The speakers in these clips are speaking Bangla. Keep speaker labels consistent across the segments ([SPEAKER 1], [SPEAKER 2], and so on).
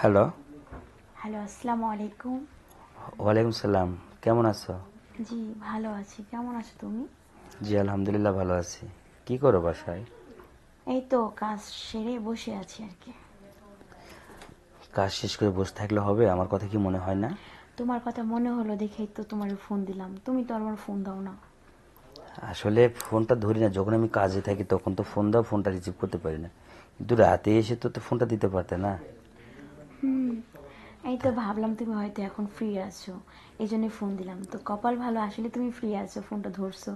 [SPEAKER 1] হ্যালো।
[SPEAKER 2] হ্যালো, আসসালামু আলাইকুম।
[SPEAKER 1] ওয়ালাইকুম সালাম। কেমন আছো?
[SPEAKER 2] জি, ভালো আছি। কেমন আছো তুমি?
[SPEAKER 1] জি আলহামদুলিল্লাহ ভালো আছি। কি করো বাসায়?
[SPEAKER 2] এই তো কাজ সেরে বসে আছি আর কি।
[SPEAKER 1] কাজ শেষ করে বসে থাকলে হবে? আমার কথা কি মনে হয় না?
[SPEAKER 2] তোমার কথা মনে হলো দেখেই তো তোমার ফোন দিলাম। তুমি তো আমার ফোন দাও না।
[SPEAKER 1] আসলে ফোনটা ধরি না, যখন আমি কাজে থাকি তখন তো ফোন দাও, ফোনটা রিসিভ করতে পারি না। কিন্তু রাতে এসে তো ফোনটা দিতে পারতে না?
[SPEAKER 2] এই তো ভাবলাম তুমি হয়তো এখন ফ্রি আছো, এই জন্যই ফোন দিলাম। তো কপাল ভালো, আসলে তুমি ফ্রি আছো, ফোনটা ধরছো,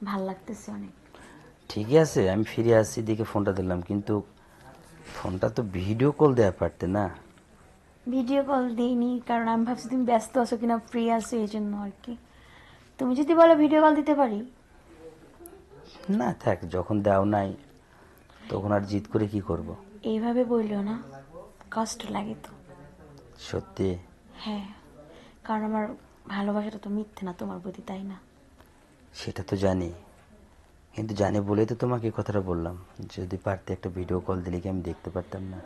[SPEAKER 2] ভাল লাগতেছে অনেক।
[SPEAKER 1] ঠিকই আছে, আমি ফিরে আসছি দেখে ফোনটা দিলাম, কিন্তু ফোনটা তো ভিডিও কল দেওয়া পারতে না?
[SPEAKER 2] ভিডিও কল দিইনি কারণ আমি ভাবছি তুমি ব্যস্ত আছো কিনা, ফ্রি আছো এই জন্য আর কি। তুমি যদি বলো ভিডিও কল দিতে পারি।
[SPEAKER 1] না থাক, যখন দাও নাই তখন আর জিদ করে কি করব।
[SPEAKER 2] এইভাবে বললো না, কষ্ট লাগে তো।
[SPEAKER 1] সত্যি?
[SPEAKER 2] হ্যাঁ, কারণ আমার ভালোবাসাটা তো মিথ্যে না তোমার প্রতি, তাই না?
[SPEAKER 1] সেটা তো জানি, কিন্তু জানি বলেই তো তোমাকে কথাটা বললাম। যদি পারতে একটা ভিডিও কল দিলে কি আমি দেখতে পারতাম না?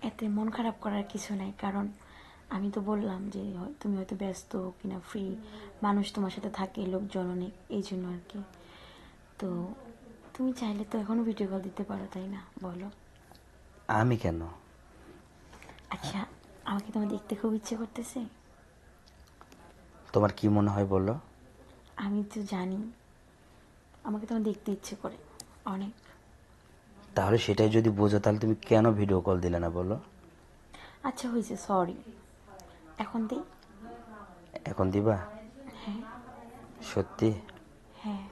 [SPEAKER 2] এতে মন খারাপ করার কিছু নাই, কারণ আমি তো বললাম যে তুমি হয়তো ব্যস্ত কিনা ফ্রি, মানুষ তোমার সাথে থাকে, লোকজন অনেক, এই জন্য আর কি। তো তুমি চাইলে তো এখনও ভিডিও কল দিতে পারো, তাই না বলো?
[SPEAKER 1] আমি কেন?
[SPEAKER 2] আচ্ছা, আমাকে তোমার দেখতে খুব ইচ্ছে করতেছে।
[SPEAKER 1] তোমার কি মনে হয় বলো?
[SPEAKER 2] আমি তো জানি আমাকে তোমার দেখতে ইচ্ছে করে অনেক।
[SPEAKER 1] তাহলে সেটাই যদি বোঝো, তাহলে তুমি কেন ভিডিও কল দিলে না বলো?
[SPEAKER 2] আচ্ছা হয়েছে, সরি। এখন দিই?
[SPEAKER 1] এখন দিবা?
[SPEAKER 2] হ্যাঁ।
[SPEAKER 1] সত্যি?
[SPEAKER 2] হ্যাঁ।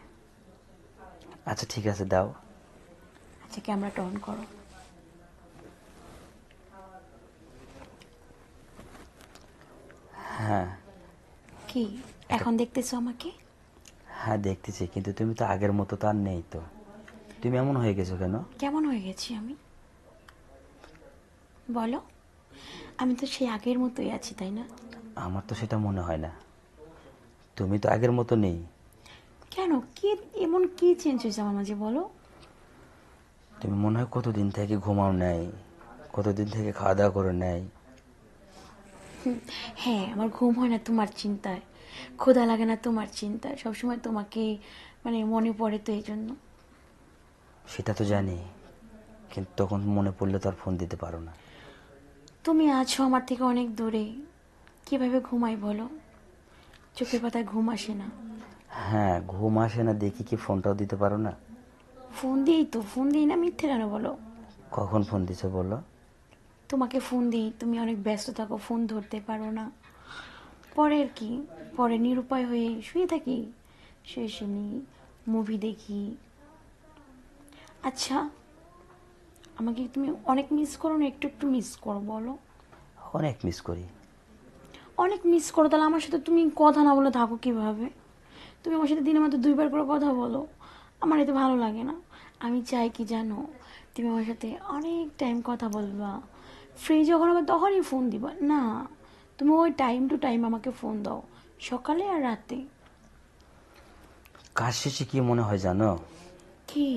[SPEAKER 1] আচ্ছা ঠিক আছে, দাও।
[SPEAKER 2] আচ্ছা, ক্যামেরাটা অন করো।
[SPEAKER 1] হ্যাঁ।
[SPEAKER 2] কি
[SPEAKER 1] এটা,
[SPEAKER 2] এখন দেখতেছো আমাকে?
[SPEAKER 1] হ্যাঁ দেখতেছি, কিন্তু তুমি তো আগের মতো তো আর নেই তো। তুমি এমন হয়ে গেছো কেন?
[SPEAKER 2] কেমন হয়ে গেছি আমি বলো? আমি তো সেই আগের মতোই আছি, তাই না?
[SPEAKER 1] আমার তো সেটা মনে হয় না। তুমি তো আগের মতো নেই।
[SPEAKER 2] কেন, কি এমন কি চেঞ্জ হয়েছে আমার মাঝে বলো?
[SPEAKER 1] তুমি মনে হয় কতদিন থেকে ঘুমাও নাই, কতদিন থেকে খাওয়া দাওয়া করে নাই।
[SPEAKER 2] হ্যাঁ, আমার ঘুম হয় না তোমার চিন্তায়, ক্ষুধা লাগে না তোমার চিন্তায়, সবসময় তোমাকে মানে মনে পড়ে, তো এই জন্য।
[SPEAKER 1] সেটা তো জানি, কিন্তু তখন মনে পড়লে তো আর ফোন দিতে পারো না।
[SPEAKER 2] তুমি আছো আমার থেকে অনেক দূরে, কিভাবে ঘুমাই বলো? চোখের পাতায় ঘুম আসে না।
[SPEAKER 1] হ্যাঁ, ঘুম আসে না দেখি কি ফোনটাও দিতে পারো না?
[SPEAKER 2] ফোন দিই তো, ফোন দিই না মিথ্যে কেন বলো?
[SPEAKER 1] কখন ফোন দিছো বলো?
[SPEAKER 2] তোমাকে ফোন দিই, তুমি অনেক ব্যস্ত থাকো, ফোন ধরতে পারো না। পরে আর কি, পরে নিরুপায় হয়ে শুয়ে থাকি, শুয়ে শুনি, মুভি দেখি। আচ্ছা, আমাকে তুমি অনেক মিস করো না, একটু একটু মিস করো বলো?
[SPEAKER 1] অনেক মিস করি।
[SPEAKER 2] অনেক মিস করো, তাহলে আমার সাথে তুমি কথা না বলে থাকো কিভাবে? তুমি আমার সাথে দিনে মাত্র 2বার করে কথা বলো, আমার এতে ভালো লাগে না। আমি চাই কি জানো, তুমি আমার সাথে অনেক টাইম কথা বলবা, ফ্রি যখন হবে তখনই ফোন দিবা না। তুমি ওই টাইম টু টাইম আমাকে ফোন দাও, সকালে আর রাতে।
[SPEAKER 1] কাজ শেষে কি মনে হয় জানো?
[SPEAKER 2] কি?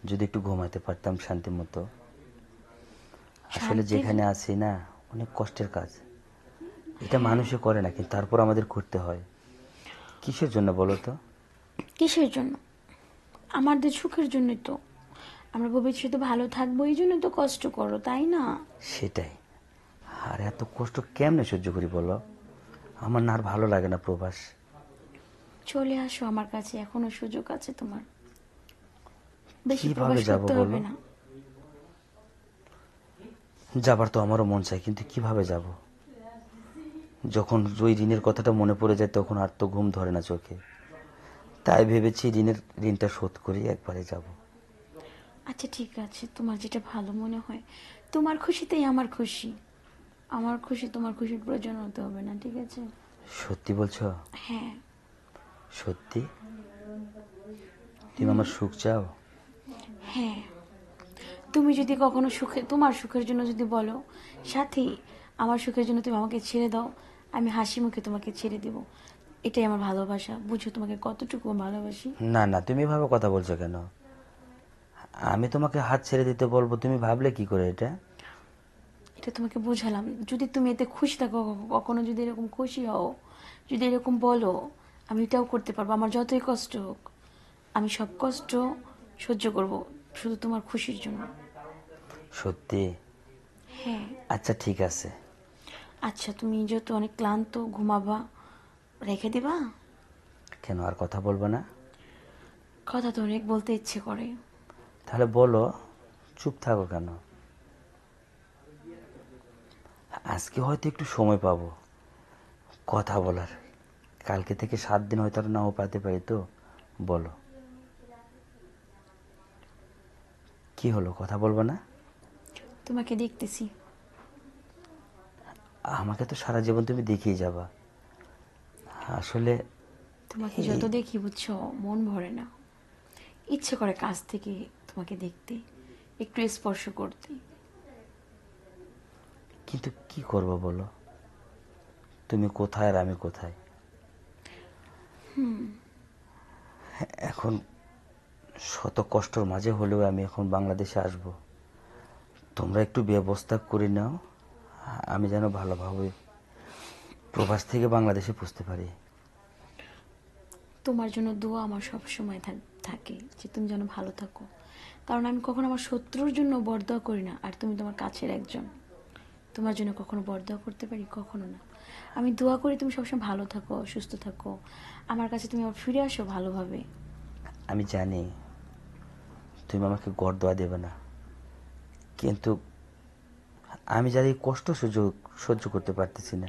[SPEAKER 1] যদি একটু ঘুমাতে পারতাম শান্তি মতো। আসলে
[SPEAKER 2] শান্তির?
[SPEAKER 1] যেখানে আছি না, অনেক কষ্টের কাজ। এটা মানুষে করে না, কিন্তু তারপর আমাদের করতে হয়। কিসের জন্য বলো তো?
[SPEAKER 2] কিসের জন্য? আমাদের সুখের জন্যই তো, আমরা ভবিষ্যতে ভালো থাকবো, এই জন্য তো কষ্ট করো, তাই না?
[SPEAKER 1] সেটাই। আর এত কষ্ট কেমনে সহ্য করি বলো? আমার না আর ভালো লাগে না প্রবাস।
[SPEAKER 2] চলে আসো আমার কাছে, এখনো সুযোগ আছে তোমার, বেশি
[SPEAKER 1] কিভাবে
[SPEAKER 2] প্রবাস
[SPEAKER 1] যাব
[SPEAKER 2] করতে হবে
[SPEAKER 1] বলো?
[SPEAKER 2] না।
[SPEAKER 1] যাবার তো আমারও মন চায়, কিন্তু কিভাবে যাব? যখন ওই ঋণের কথাটা মনে পড়ে যায় তখন আর তো ঘুম ধরে না চোখে। তাই ভেবেছি ঋণটা শোধ করি একবারে যাব।
[SPEAKER 2] আচ্ছা ঠিক আছে, তোমার যেটা ভালো মনে হয়, তোমার খুশিতেই আমার খুশি, আমার খুশি তোমার খুশির প্রয়োজন হতে হবে না, ঠিক আছে?
[SPEAKER 1] সত্যি বলছো?
[SPEAKER 2] হ্যাঁ।
[SPEAKER 1] সত্যি? তুমি আমার সুখ চাও?
[SPEAKER 2] হ্যাঁ, তুমি যদি কখনো সুখে, তোমার সুখের জন্য যদি বলো, সাথী আমার সুখের জন্য তুমি আমাকে ছেড়ে দাও, আমি হাসি মুখে তোমাকে ছেড়ে দেব। এটাই আমার ভালোবাসা, বুঝো তোমাকে কতটুকু ভালোবাসি।
[SPEAKER 1] না না, তুমি এভাবে কথা বলছো কেন? আমি তোমাকে হাত ছেড়ে দিতে বলবো, তুমি ভাবলে কি করে এটা?
[SPEAKER 2] তো তোমাকে বুঝালাম, যদি তুমি এতে খুশি থাকো, কখনো যদি এরকম খুশি হও, যদি এরকম বলো, আমি এটাও করতে পারবো। আমার যতই কষ্ট হোক, আমি সব কষ্ট সহ্য করব, শুধু তোমার খুশির জন্য।
[SPEAKER 1] সত্যি?
[SPEAKER 2] হ্যাঁ।
[SPEAKER 1] আচ্ছা ঠিক আছে।
[SPEAKER 2] আচ্ছা, তুমি যেহেতু অনেক ক্লান্ত, ঘুমাবা, রেখে দিবা?
[SPEAKER 1] কেন, আর কথা বলবো না?
[SPEAKER 2] কথা তো অনেক বলতে ইচ্ছে করে।
[SPEAKER 1] তাহলে বলো, চুপ থাকো কেন? আজকে হয়তো একটু সময় পাবো কথা বলার, কালকে থেকে 7 দিন হয়তো আর নাও পাতে পারি, তো বলো কি হলো, কথা বলবো না?
[SPEAKER 2] তোমাকে দেখতেছি।
[SPEAKER 1] আমাকে তো সারা জীবন তুমি দেখিয়ে যাবা। আসলে
[SPEAKER 2] তোমাকে
[SPEAKER 1] এই
[SPEAKER 2] যত দেখি বুঝছো, মন ভরে না। ইচ্ছে করে কাছ থেকে তোমাকে দেখতে, একটু স্পর্শ করতে।
[SPEAKER 1] কিন্তু কি করব বলো, তুমি কোথায় আর আমি কোথায়? এখন শত কষ্টর মাঝে হলেও আমি এখন বাংলাদেশে আসব। তোমরা একটু ব্যবস্থা করে নাও, আমি যেন ভালোভাবে প্রবাস থেকে বাংলাদেশে পৌঁছতে পারি।
[SPEAKER 2] তোমার জন্য দোয়া আমার সব সময় থাকে, যে তুমি যেন ভালো থাকো। কারণ আমি কখনো আমার শত্রুর জন্য বরদোয়া করি না, আর তুমি তোমার কাছের একজন। তোমার জন্য কখনো বরদোয়া করতে পারি? কখনো না। আমি দোয়া করি তুমি সবসময় ভালো থাকো, সুস্থ থাকো, আমার কাছে তুমি আবার ফিরে আসো ভালোভাবে।
[SPEAKER 1] আমি জানি তুমি আমাকে গড় দেওয়া দেবে না, কিন্তু আমি যার এই কষ্ট সহ্য সহ্য করতে পারতেছি না।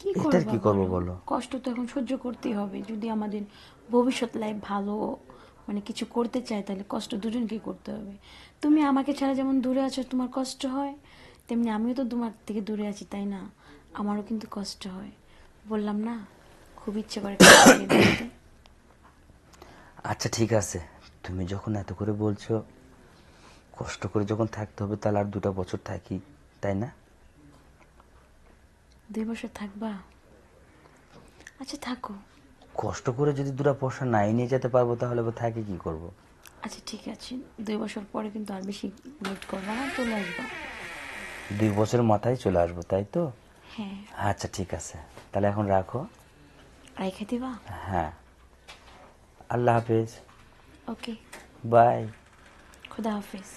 [SPEAKER 2] কি
[SPEAKER 1] এটার
[SPEAKER 2] করবা
[SPEAKER 1] কি করব
[SPEAKER 2] বলো?
[SPEAKER 1] বলো?
[SPEAKER 2] কষ্ট তো এখন সহ্য করতেই হবে। যদি আমাদের ভবিষ্যৎ লাইফ ভালো, মানে কিছু করতে চাই, তাহলে কষ্ট দুজনকেই করতে হবে। তুমি আমাকে ছাড়া যেমন দূরে আছো, তোমার কষ্ট হয়, তেমনি আমিও তো তোমার থেকে দূরে আছি, তাই না? আমারও কিন্তু কষ্ট হয়। বললাম না, খুব ইচ্ছে করে কাছ থেকে দেখতে।
[SPEAKER 1] আচ্ছা ঠিক আছে, তুমি যখন এত করে বলছো, কষ্ট করে যখন থাকতে হবে, তাহলে আর 2টা বছর থাকি, তাই না?
[SPEAKER 2] 2 বছর থাকবা? আচ্ছা থাকো।
[SPEAKER 1] কষ্ট করে যদি 2টা পয়সা নাই নিয়ে যেতে পারবো, তাহলে আবার থাকি কি করব?
[SPEAKER 2] আচ্ছা ঠিক আছে, 2 বছর পরে কিন্তু আর বেশি লেট করবা না, চলে আসবা।
[SPEAKER 1] 2 বছরের মাথায় চলে আসবো, তাই তো?
[SPEAKER 2] হ্যাঁ।
[SPEAKER 1] আচ্ছা ঠিক আছে, তাহলে এখন রাখো।
[SPEAKER 2] রেখে দিবা?
[SPEAKER 1] হ্যাঁ, আল্লাহ হাফেজ।
[SPEAKER 2] ওকে।
[SPEAKER 1] বাই।
[SPEAKER 2] খুদা হাফেজ।